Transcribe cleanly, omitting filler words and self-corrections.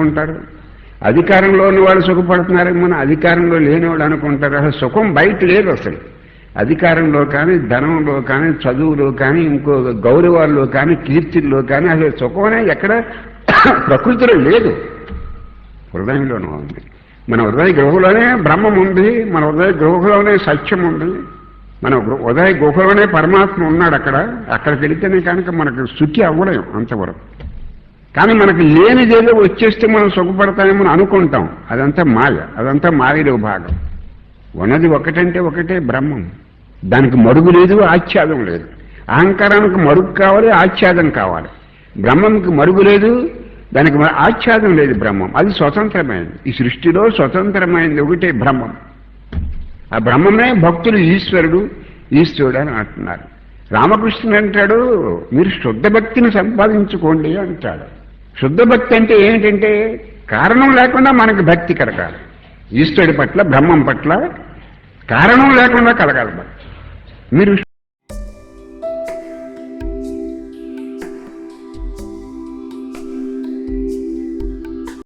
అనుకుంటారు. అధికారంలో ఉన్న వాళ్ళు సుఖపడుతున్నారేమో అధికారంలో లేనివాడు అనుకుంటారు. అసలు సుఖం బయట లేదు. అసలు అధికారంలో కానీ, ధనంలో కానీ, చదువులో కానీ, ఇంకో గౌరవాల్లో కానీ, కీర్తిల్లో కానీ అసలు సుఖం అనేది ఎక్కడ ప్రకృతిలో లేదు, హృదయంలోనూ ఉంది. మన హృదయ గుహలోనే బ్రహ్మం ఉంది, మన హృదయ గుహలోనే సత్యం ఉంది, మన హృదయ గుహలోనే పరమాత్మ ఉన్నాడు. అక్కడికి వెళితేనే కనుక మనకు శుద్ధి అవ్వలేం అంతవరకు. కానీ మనకు లేనిదేదో వచ్చేస్తే మనం సుఖపడతామేమో అనుకుంటాం. అదంతా మాయ, అదంతా మాయలో భాగం. ఉన్నది ఒకటంటే ఒకటే బ్రహ్మం. దానికి మరుగు లేదు, ఆచ్ఛాదం లేదు. అహంకారానికి మరుగు కావాలి, ఆచ్ఛాదం కావాలి. బ్రహ్మంకి మరుగు లేదు, దానికి ఆచ్ఛాదం లేదు. బ్రహ్మం అది స్వతంత్రమైనది. ఈ సృష్టిలో స్వతంత్రమైనది ఒకటే బ్రహ్మం. ఆ బ్రహ్మమే భక్తులు ఈశ్వరుడు అని అంటున్నారు. రామకృష్ణుడు అంటాడు, మీరు శుద్ధ భక్తిని సంపాదించుకోండి అంటాడు. శుద్ధ భక్తి అంటే ఏమిటంటే కారణం లేకుండా మనకు భక్తి కలగాలి. ఈశ్వరుడి పట్ల, బ్రహ్మం పట్ల కారణం లేకుండా కలగాలి భక్తి. మీరు